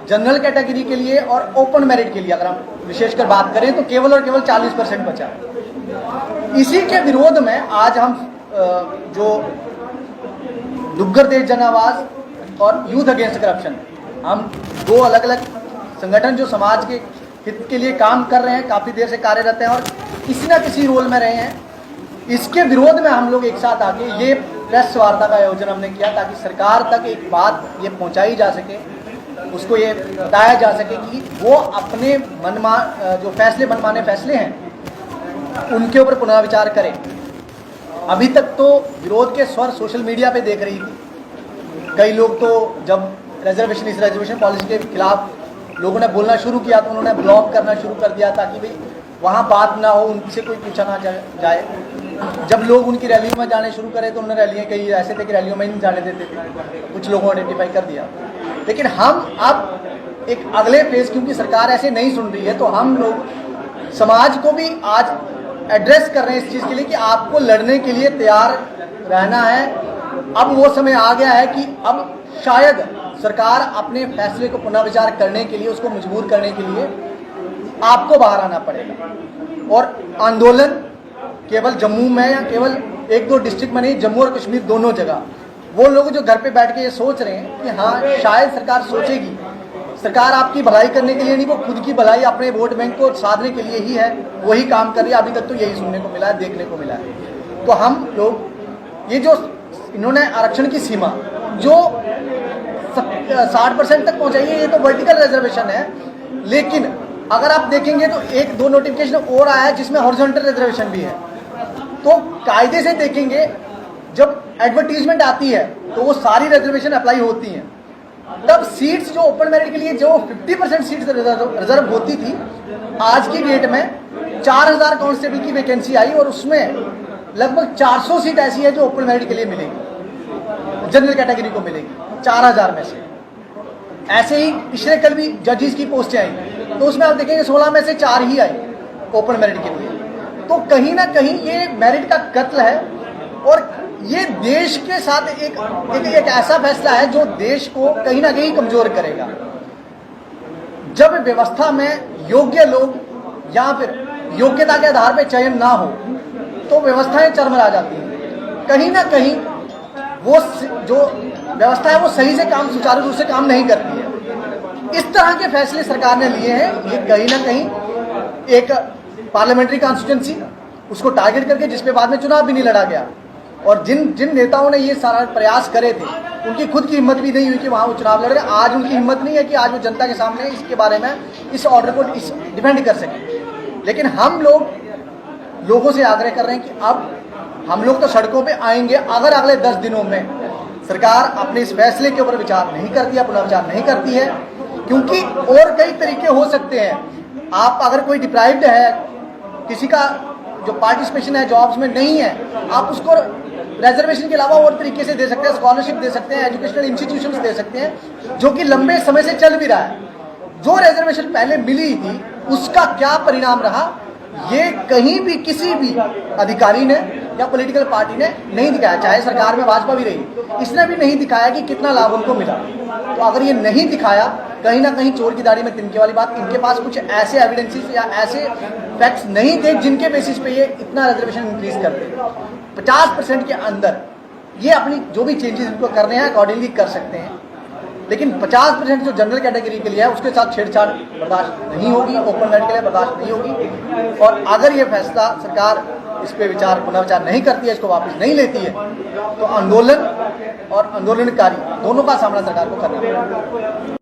General category के लिए और ओपन मेरिट के लिए अगर हम विशेषकर बात करें तो केवल और केवल 40% बचा है। इसी के विरोध में आज हम जो दुग्गर देश जन आवाज और यूथ अगेंस्ट करप्शन, हम दो अलग अलग संगठन जो समाज के हित के लिए काम कर रहे हैं, काफ़ी देर से कार्यरत हैं और किसी न किसी रोल में रहे हैं, इसके विरोध में हम लोग एक साथ आके ये प्रेस वार्ता का आयोजन हमने किया ताकि सरकार तक एक बात ये पहुंचाई जा सके, उसको ये बताया जा सके कि वो अपने जो मनमाने फैसले हैं उनके ऊपर पुनर्विचार करें। अभी तक तो विरोध के स्वर सोशल मीडिया पे देख रही थी। कई लोग तो जब इस रिजर्वेशन पॉलिसी के खिलाफ लोगों ने बोलना शुरू किया तो उन्होंने ब्लॉक करना शुरू कर दिया ताकि भाई वहाँ बात ना हो, उनसे कोई पूछा ना जाए। जब लोग उनकी रैलियों में जाने शुरू करे तो उन्होंने रैलियाँ कई ऐसे थे कि रैलियों में नहीं जाने देते थे, कुछ लोगों ने आइडेंटिफाई कर दिया। लेकिन हम अब एक अगले फेज, क्योंकि सरकार ऐसे नहीं सुन रही है, तो हम लोग समाज को भी आज एड्रेस कर रहे हैं इस चीज़ के लिए कि आपको लड़ने के लिए तैयार रहना है। अब वो समय आ गया है कि अब शायद सरकार अपने फैसले को पुनर्विचार करने के लिए, उसको मजबूर करने के लिए आपको बाहर आना पड़ेगा। और आंदोलन केवल जम्मू में या केवल एक दो डिस्ट्रिक्ट में नहीं, जम्मू और कश्मीर दोनों जगह वो लोग जो घर पे बैठ के ये सोच रहे हैं कि हाँ शायद सरकार सोचेगी, सरकार आपकी भलाई करने के लिए नहीं, वो खुद की भलाई अपने वोट बैंक को साधने के लिए ही है, वही काम कर रही है। अभी तक तो यही सुनने को मिला है, देखने को मिला है। तो हम लोग ये जो इन्होंने आरक्षण की सीमा जो 60% तक पहुंचाई है, ये तो वर्टिकल रिजर्वेशन है। लेकिन अगर आप देखेंगे तो एक दो नोटिफिकेशन और आया है जिसमें हॉरिजॉन्टल रिजर्वेशन भी है। तो कायदे से देखेंगे, जब एडवर्टीजमेंट आती है तो वो सारी रिजर्वेशन अप्लाई होती हैं। तब सीट्स जो ओपन मेरिट के लिए जो 50% सीट्स रिजर्व होती थी, आज की डेट में 4000 कांस्टेबल की वैकेंसी आई और उसमें लगभग 400 सीट ऐसी है जो ओपन मेरिट के लिए मिलेगी, जनरल कैटेगरी को मिलेगी 4000 में से। ऐसे ही पिछले कल भी जजेस की पोस्टें आई, तो उसमें आप देखेंगे 16 में से 4 ही आई ओपन मेरिट के लिए। तो कहीं ना कहीं ये मेरिट का कत्ल है और ये देश के साथ एक ऐसा फैसला है जो देश को कहीं ना कहीं कमजोर करेगा। जब व्यवस्था में योग्य लोग या फिर योग्यता के आधार पर चयन ना हो तो व्यवस्थाएं चरमरा जाती हैं। कहीं ना कहीं वो जो व्यवस्था है वो सही से काम, सुचारू रूप से काम नहीं करती है। इस तरह के फैसले सरकार ने लिए हैं। ये कहीं ना कहीं एक पार्लियामेंट्री कॉन्स्टिट्यूंसी उसको टारगेट करके, जिसपे बाद में चुनाव भी नहीं लड़ा गया, और जिन नेताओं ने ये सारा प्रयास करे थे उनकी खुद की हिम्मत भी नहीं हुई कि वहाँ वो चुनाव लड़ रहे। आज उनकी हिम्मत नहीं है कि आज वो जनता के सामने इसके बारे में, इस ऑर्डर को डिफेंड कर सकें। लेकिन हम लोगों से आग्रह कर रहे हैं कि अब हम लोग तो सड़कों पे आएंगे अगर अगले 10 दिनों में सरकार अपने इस फैसले के ऊपर विचार नहीं करती है, पुनर्विचार नहीं करती है। क्योंकि और कई तरीके हो सकते हैं। आप अगर कोई डिप्राइव्ड है, किसी का जो पार्टिसिपेशन है जॉब्स में नहीं है, आप उसको रिजर्वेशन के अलावा और तरीके से दे सकते हैं, स्कॉलरशिप दे सकते हैं, एजुकेशनल इंस्टीट्यूशंस दे सकते हैं, जो कि लंबे समय से चल भी रहा है। जो रिजर्वेशन पहले मिली थी उसका क्या परिणाम रहा, ये कहीं भी किसी भी अधिकारी ने या पॉलिटिकल पार्टी ने नहीं दिखाया। चाहे सरकार में भाजपा भी रही, इसने भी नहीं दिखाया कि कितना लाभ उनको मिला। तो अगर ये नहीं दिखाया, कहीं ना कहीं चोर की दाढ़ी में तिनके वाली बात, इनके पास कुछ ऐसे एविडेंसेस या ऐसे फैक्ट्स नहीं थे जिनके बेसिस पे ये इतना रिजर्वेशन इंक्रीज करते। 50% के अंदर ये अपनी जो भी चेंजेस इनको करने हैं अकॉर्डिंगली कर सकते हैं। लेकिन 50% जो जनरल कैटेगरी के लिए है उसके साथ छेड़छाड़ बर्दाश्त नहीं होगी, ओपन मेरिट के लिए बर्दाश्त नहीं होगी। और अगर ये फैसला सरकार इस पे पुनर्विचार नहीं करती है, इसको वापस नहीं लेती है, तो आंदोलन और आंदोलनकारी दोनों का सामना सरकार को करना पड़ेगा।